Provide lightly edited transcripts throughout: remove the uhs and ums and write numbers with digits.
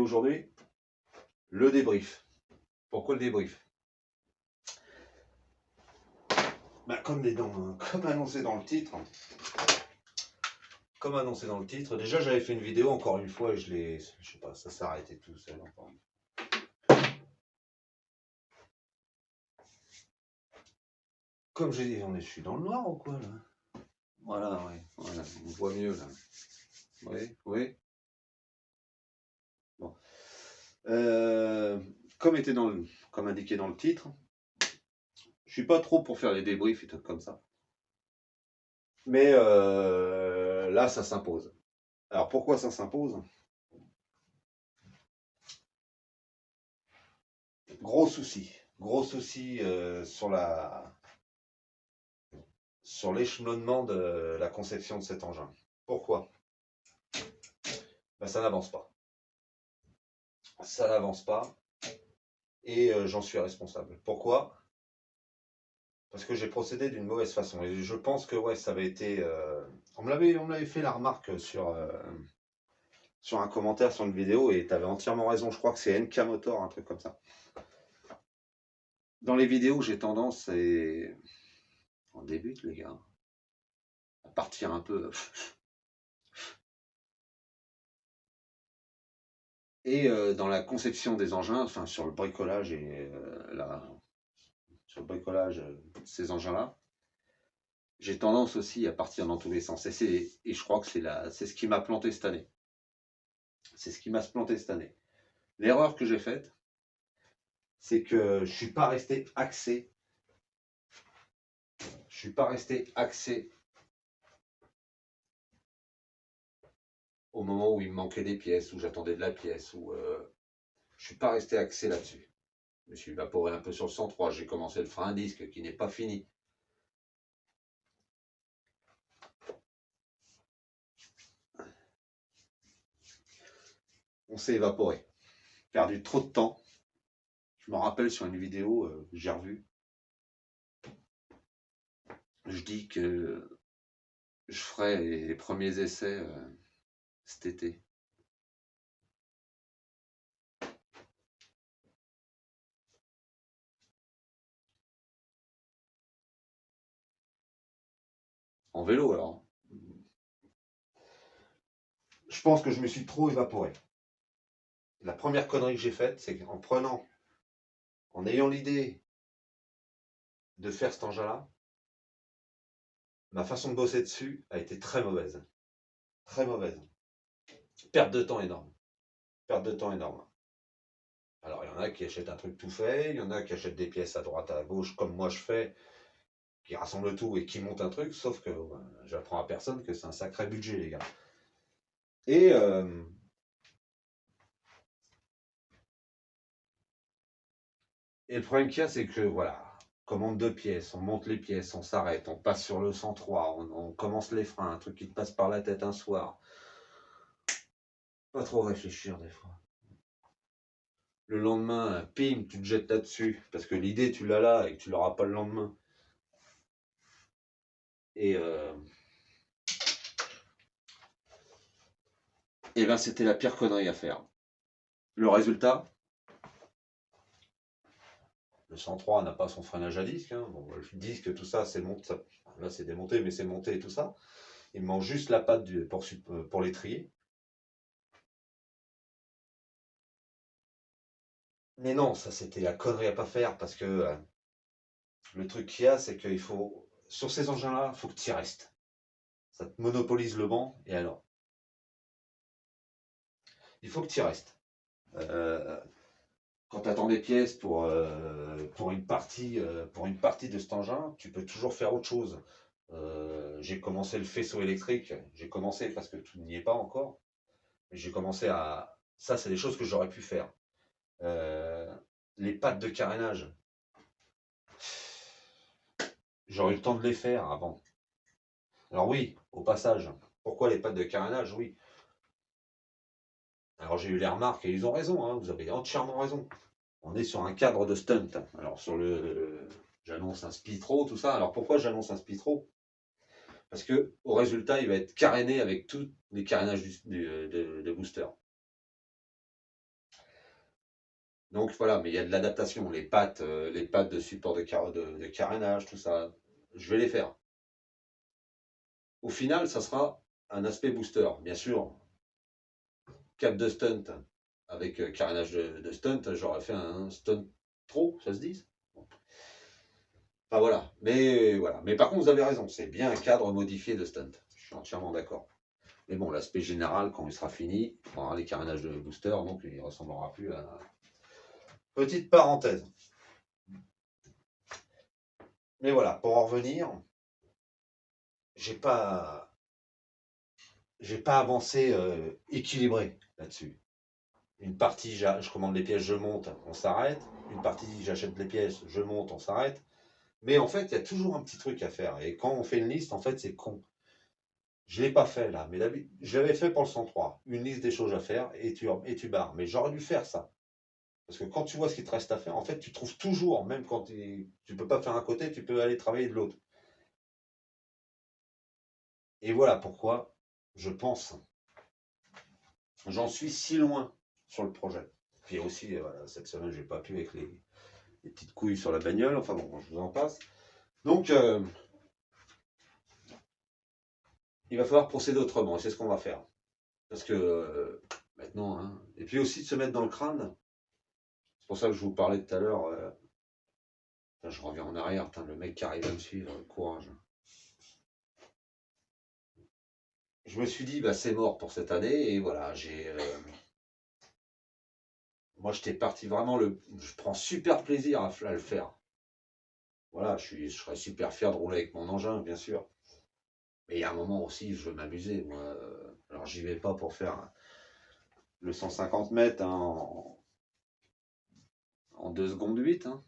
aujourd'hui, le débrief. Pourquoi le débrief? Comme annoncé dans le titre, déjà j'avais fait une vidéo encore une fois et je sais pas, ça s'est arrêté tout seul encore. Comme j'ai dit, je suis dans le noir ou quoi là? Voilà, ouais, voilà, on voit mieux là. Oui, oui. Bon. Comme indiqué dans le titre, je suis pas trop pour faire les débriefs et trucs comme ça. Mais là, ça s'impose. Alors pourquoi ça s'impose? Gros souci sur l'échelonnement de la conception de cet engin. Pourquoi? Ça n'avance pas. Ça n'avance pas et j'en suis responsable. Pourquoi? Parce que j'ai procédé d'une mauvaise façon et je pense que ouais, ça avait été. On me l'avait fait la remarque sur un commentaire sur une vidéo et tu avais entièrement raison. Je crois que c'est NK Motor, un truc comme ça. Dans les vidéos, j'ai tendance, et on débute les gars, à partir un peu. Et dans la conception des engins, enfin sur le bricolage sur le bricolage de ces engins-là, j'ai tendance aussi à partir dans tous les sens. Et je crois que c'est ce qui m'a planté cette année. C'est ce qui m'a planté cette année. L'erreur que j'ai faite, c'est que je suis pas resté axé. Je suis pas resté axé au moment où il me manquait des pièces, où j'attendais de la pièce, où je suis pas resté axé là-dessus. Je me suis évaporé un peu sur le 103. J'ai commencé le frein à disque qui n'est pas fini. On s'est évaporé. Perdu trop de temps. Je me rappelle sur une vidéo, j'ai revu. Je dis que je ferai les premiers essais cet été. En vélo alors. Je pense que je me suis trop évaporé. La première connerie que j'ai faite, c'est en ayant l'idée de faire cet engin-là, ma façon de bosser dessus a été très mauvaise. Très mauvaise. Perte de temps énorme. Perte de temps énorme. Alors, il y en a qui achètent un truc tout fait, il y en a qui achètent des pièces à droite, à gauche, comme moi je fais, qui rassemblent tout et qui montent un truc, sauf que j'apprends à personne que c'est un sacré budget, les gars. Et le problème qu'il y a, c'est que voilà, commande de pièces, on monte les pièces, on s'arrête, on passe sur le 103, on commence les freins, un truc qui te passe par la tête un soir. Pas trop réfléchir des fois. Le lendemain, pim, tu te jettes là-dessus, parce que l'idée tu l'as là et que tu l'auras pas le lendemain. Et ben c'était la pire connerie à faire. Le résultat, le 103 n'a pas son freinage à disque. Hein. Bon, le disque, tout ça, c'est monté. Là, c'est démonté, mais c'est monté et tout ça. Il manque juste la patte pour l'étrier. Mais non, ça, c'était la connerie à pas faire parce que le truc qu'il y a, c'est qu'il faut. Sur ces engins-là, il faut que tu y restes. Ça te monopolise le banc, et alors? Il faut que tu y restes. Quand tu attends des pièces pour une partie de cet engin, tu peux toujours faire autre chose. J'ai commencé le faisceau électrique. J'ai commencé parce que tout n'y est pas encore. Mais j'ai commencé à. Ça, c'est des choses que j'aurais pu faire. Euh, les pattes de carénage. J'aurais eu le temps de les faire avant. Alors oui, au passage. Pourquoi les pattes de carénage? Oui. Alors j'ai eu les remarques et ils ont raison. Hein, vous avez entièrement raison. On est sur un cadre de stunt. Alors j'annonce un Spitro, tout ça. Alors pourquoi j'annonce un Spitro? Parce que au résultat, il va être caréné avec tous les carénages de booster. Donc voilà, mais il y a de l'adaptation. Les pattes de support de carénage, tout ça, je vais les faire. Au final, ça sera un aspect booster. Bien sûr, cap de stunt avec carénage de stunt, j'aurais fait un stunt pro, ça se dit. Enfin voilà. Mais par contre, vous avez raison, c'est bien un cadre modifié de stunt. Je suis entièrement d'accord. Mais bon, l'aspect général, quand il sera fini, on aura les carénages de booster, donc il ne ressemblera plus à. Petite parenthèse. Mais voilà, pour en revenir, j'ai pas, j'ai pas avancé équilibré là-dessus. Une partie, je commande les pièces, je monte, on s'arrête. Une partie, j'achète les pièces, je monte, on s'arrête. Mais en fait, il y a toujours un petit truc à faire. Et quand on fait une liste, en fait, c'est con. Je ne l'ai pas fait là, mais je l'avais fait pour le 103. Une liste des choses à faire et tu barres. Mais j'aurais dû faire ça. Parce que quand tu vois ce qu'il te reste à faire, en fait, tu trouves toujours, même quand tu ne peux pas faire un côté, tu peux aller travailler de l'autre. Et voilà pourquoi je pense, j'en suis si loin sur le projet. Puis aussi, voilà, cette semaine, j'ai pas pu avec les petites couilles sur la bagnole. Enfin bon, je vous en passe. Donc, il va falloir procéder autrement. Et c'est ce qu'on va faire. Parce que maintenant, hein, et puis aussi de se mettre dans le crâne. C'est pour ça que je vous parlais tout à l'heure. Je reviens en arrière. Le mec qui arrive à me suivre, courage. Je me suis dit, bah, c'est mort pour cette année. Et voilà, moi, j'étais parti vraiment. Je prends super plaisir à le faire. Voilà, je serais super fier de rouler avec mon engin, bien sûr. Mais il y a un moment aussi, je veux m'amuser. Moi, alors, j'y vais pas pour faire le 150 mètres hein, en 2 secondes 8. Hein.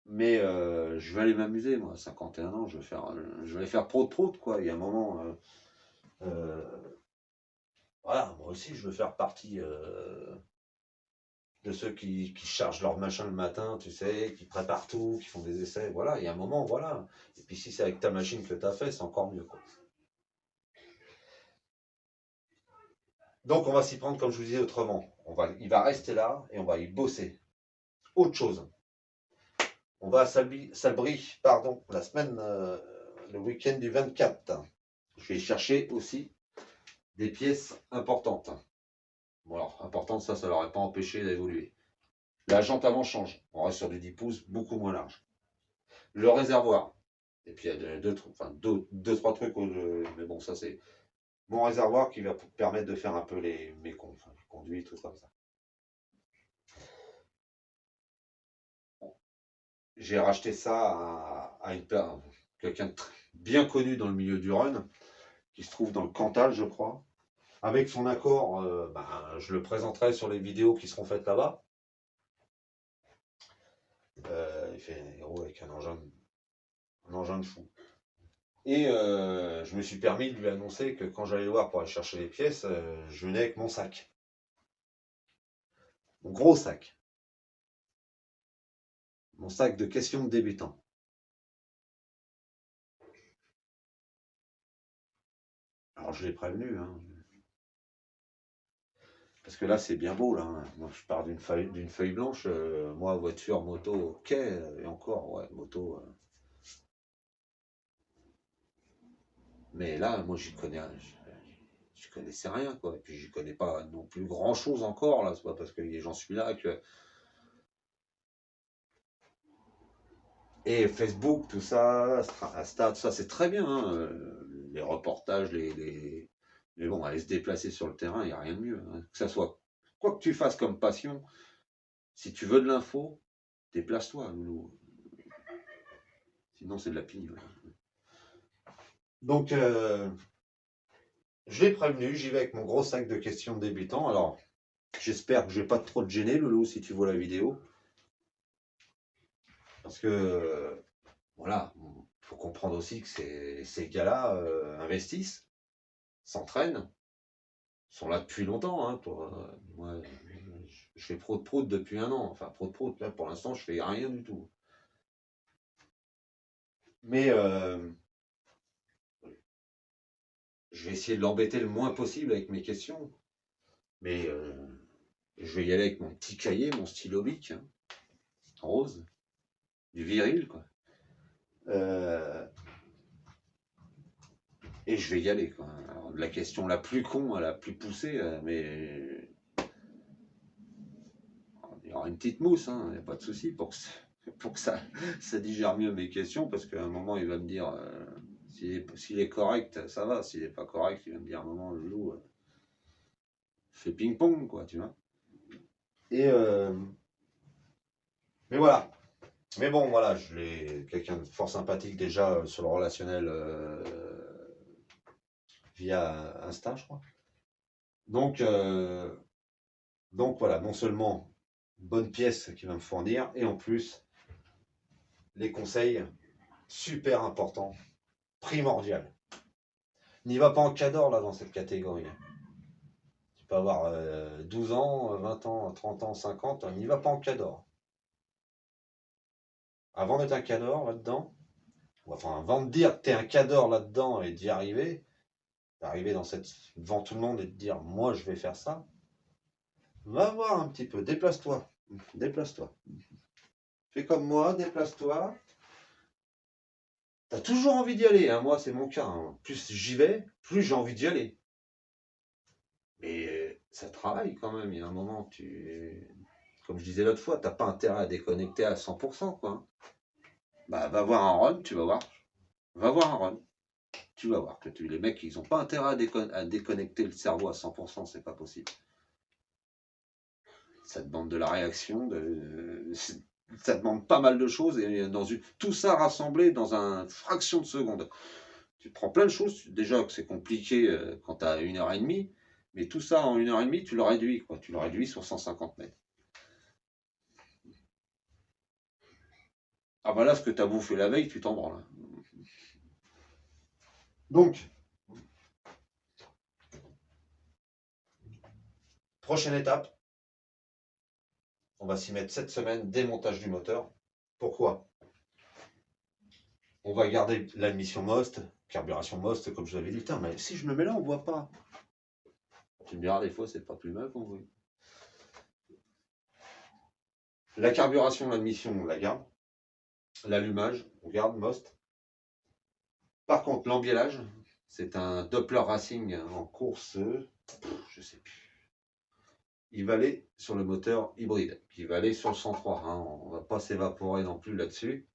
Mais je vais aller m'amuser, moi, à 51 ans, je vais faire prout-prout, quoi. Il y a un moment, euh, voilà, moi aussi, je veux faire partie de ceux qui chargent leur machin le matin, tu sais, qui préparent tout, qui font des essais, voilà. Il y a un moment, voilà. Et puis si c'est avec ta machine que tu as fait, c'est encore mieux, quoi. Donc on va s'y prendre, comme je vous disais, autrement. Il va rester là et on va y bosser. Autre chose. On va à Salbris, pardon, la semaine, le week-end du 24. Je vais chercher aussi des pièces importantes. Bon alors, importantes, ça leur aurait pas empêché d'évoluer. La jante avant change. On reste sur du 10 pouces, beaucoup moins large. Le réservoir. Et puis il y a deux, trois trucs. Mais bon, ça c'est mon réservoir qui va permettre de faire un peu mes conduits, tout comme ça. J'ai racheté ça à quelqu'un de bien connu dans le milieu du run, qui se trouve dans le Cantal, je crois. Avec son accord, je le présenterai sur les vidéos qui seront faites là-bas. Il fait un héros avec un engin de fou. Et je me suis permis de lui annoncer que quand j'allais le voir pour aller chercher les pièces, je venais avec mon sac. Mon gros sac. Mon sac de questions de débutant. Alors je l'ai prévenu, hein, parce que là c'est bien beau là. Hein. Moi je pars d'une feuille blanche. Moi voiture, moto, ok, et encore ouais moto. Mais là moi je connaissais rien quoi. Et puis j'y connais pas non plus grand chose encore là. C'est pas parce que j'en suis là que. Et Facebook, tout ça, Insta, tout ça c'est très bien. Hein. Les reportages, mais bon, aller se déplacer sur le terrain, il n'y a rien de mieux. Hein. Que ça soit quoi que tu fasses comme passion, si tu veux de l'info, déplace-toi, loulou. Sinon, c'est de la pile. Donc, je l'ai prévenu, j'y vais avec mon gros sac de questions de débutant. Alors, j'espère que je vais pas trop te gêner, loulou, si tu vois la vidéo. Parce que, voilà, il faut comprendre aussi que ces gars-là investissent, s'entraînent, sont là depuis longtemps. Hein, moi, je fais prout-prout depuis un an. Enfin, prout-prout, là, pour l'instant, je fais rien du tout. Mais je vais essayer de l'embêter le moins possible avec mes questions. Mais Je vais y aller avec mon petit cahier, mon stylo bic, hein, rose, du viril, quoi. Et je vais y aller, quoi. Alors, la question la plus con, la plus poussée, mais il y aura une petite mousse, hein, il n'y a pas de souci pour que ça digère mieux mes questions, parce qu'à un moment, il va me dire, s'il est correct, ça va, s'il n'est pas correct, il va me dire, à un moment, le loup, fait ping-pong, quoi, tu vois. Et mais voilà. Mais bon, voilà, je l'ai quelqu'un de fort sympathique déjà sur le relationnel via Insta, je crois. Donc, donc voilà, non seulement bonne pièce qu'il va me fournir, et en plus, les conseils super importants, primordial. N'y va pas en cadre là dans cette catégorie. Tu peux avoir 12 ans, 20 ans, 30 ans, 50, n'y va pas en cadre. Avant d'être un cadre là-dedans, enfin avant de dire que tu es un cadre là-dedans et d'y arriver, d'arriver devant tout le monde et de dire moi je vais faire ça, va voir un petit peu, déplace-toi, déplace-toi. Fais comme moi, déplace-toi. T'as toujours envie d'y aller, hein. Moi c'est mon cas, hein. Plus j'y vais, plus j'ai envie d'y aller. Mais ça travaille quand même, il y a un moment, comme je disais l'autre fois, t'as pas intérêt à déconnecter à 100%, quoi. Bah va voir un run, tu vas voir. Va voir un run. Tu vas voir que les mecs, ils ont pas intérêt à déconnecter le cerveau à 100%, c'est pas possible. Ça demande de la réaction, ça demande pas mal de choses, et tout ça rassemblé dans une fraction de seconde. Tu prends plein de choses, déjà que c'est compliqué quand tu as 1 h 30, mais tout ça en 1 h 30, tu le réduis, quoi. Tu le réduis sur 150 mètres. Ah bah là, ce que tu as bouffé la veille, tu t'en branles. Donc, prochaine étape, on va s'y mettre cette semaine, démontage du moteur. Pourquoi? On va garder l'admission MOST, carburation MOST, comme je vous l'avais dit. Putain, mais si je me mets là, on ne voit pas. Tu me diras, des fois, c'est pas plus mal qu'on voit. La carburation, l'admission, on la garde. L'allumage, on garde MOST. Par contre, l'embiellage, c'est un Doppler Racing en course, je sais plus. Il va aller sur le moteur hybride, qui va aller sur le 103. Hein. On ne va pas s'évaporer non plus là-dessus.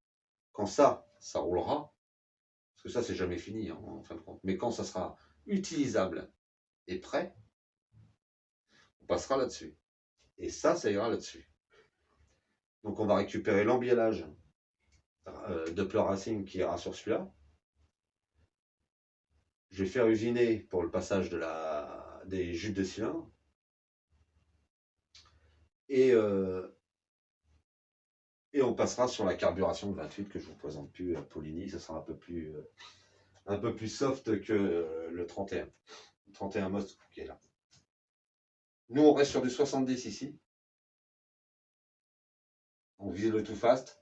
Quand ça roulera, parce que ça, c'est jamais fini, hein, en fin de compte. Mais quand ça sera utilisable et prêt, on passera là-dessus. Et ça ira là-dessus. Donc, on va récupérer l'embiellage Doppler Racing qui ira sur celui-là. Je vais faire usiner pour le passage des jupes de cylindre. Et on passera sur la carburation de 28 que je ne vous présente plus à Poligny. Ça sera un peu plus soft que le 31. Le 31 MOST qui est là. Nous, on reste sur du 70 ici. On vise le tout fast.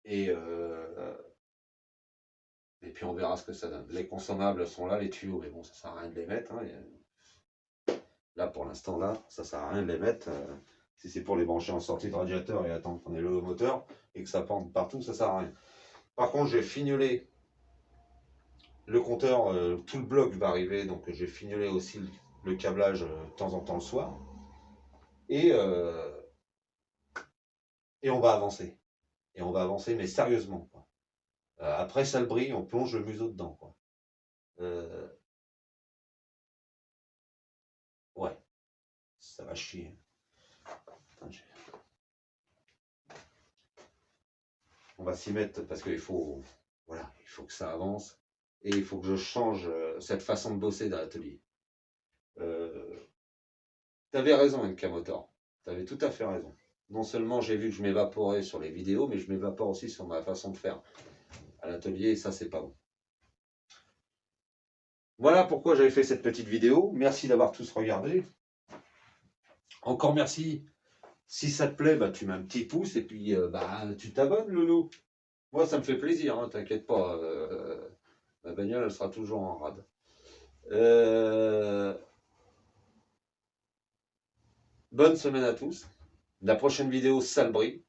Et puis on verra ce que ça donne. Les consommables sont là, les tuyaux, mais bon, ça sert à rien de les mettre. Hein. Là, pour l'instant, là, ça sert à rien de les mettre. Si c'est pour les brancher en sortie de radiateur et attendre qu'on ait le moteur et que ça pende partout, ça sert à rien. Par contre, j'ai fignolé le compteur, tout le bloc va arriver, donc j'ai fignolé aussi le câblage de temps en temps le soir. Et on va avancer. Et on va avancer, mais sérieusement. Quoi. Après ça le brille, on plonge le museau dedans. Quoi. Ouais, ça va chier. Attends, on va s'y mettre parce qu'il faut, voilà, il faut que ça avance et il faut que je change cette façon de bosser dans l'atelier. Tu avais raison, NK Motor. Tu avais tout à fait raison. Non seulement j'ai vu que je m'évaporais sur les vidéos, mais je m'évapore aussi sur ma façon de faire à l'atelier et ça, c'est pas bon. Voilà pourquoi j'avais fait cette petite vidéo. Merci d'avoir tous regardé. Encore merci. Si ça te plaît, bah, tu mets un petit pouce et puis bah, tu t'abonnes, Loulou. Moi, ça me fait plaisir, hein, t'inquiète pas. Ma bagnole, elle sera toujours en rade. Bonne semaine à tous. La prochaine vidéo, Salbris.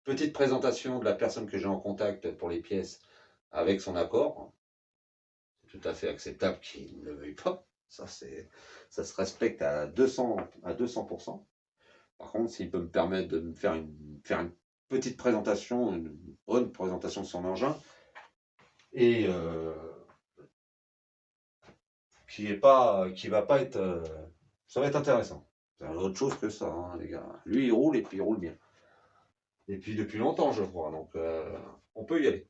Petite présentation de la personne que j'ai en contact pour les pièces avec son accord. C'est tout à fait acceptable qu'il ne le veuille pas. Ça se respecte à 200%. Par contre, s'il peut me permettre de me faire une petite présentation, une bonne présentation de son engin, et qui va pas être, ça va être intéressant. C'est autre chose que ça, hein, les gars. Lui, il roule et puis il roule bien. Et puis depuis longtemps, je crois. Donc, on peut y aller.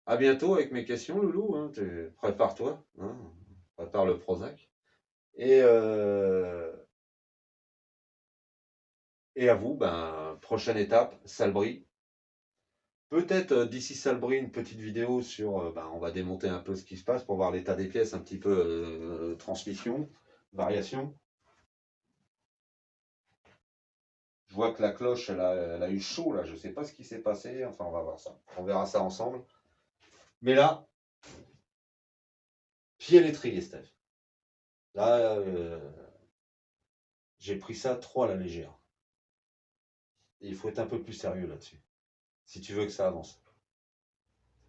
À bientôt avec mes questions, Loulou. Hein. Prépare-toi. Hein. Prépare le Prozac. Et, et à vous, ben, prochaine étape, Salbris. Peut-être d'ici Salbris, une petite vidéo sur. Ben, on va démonter un peu ce qui se passe pour voir l'état des pièces, un petit peu transmission, variation. Je vois que la cloche, elle a eu chaud là. Je ne sais pas ce qui s'est passé. Enfin, on va voir ça. On verra ça ensemble. Mais là, pied l'étrier, Steph. Là, j'ai pris ça trop à la légère. Et il faut être un peu plus sérieux là-dessus. Si tu veux que ça avance.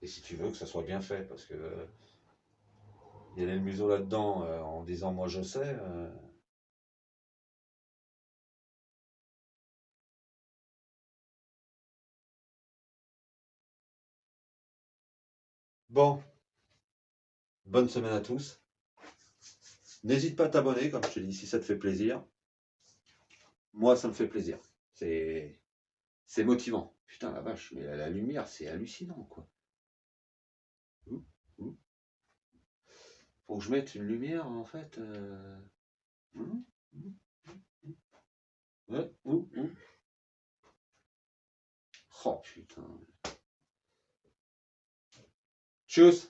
Et si tu veux que ça soit bien fait. Parce que y aller le museau là-dedans en disant moi je sais. Bon, bonne semaine à tous. N'hésite pas à t'abonner, comme je te dis, si ça te fait plaisir. Moi, ça me fait plaisir. C'est motivant. Putain, la vache, mais la lumière, c'est hallucinant, quoi. Ouh, ouh. Faut que je mette une lumière, en fait. Ouh, ouh, ouais, ouh, ouh. Oh, putain. Tchuss.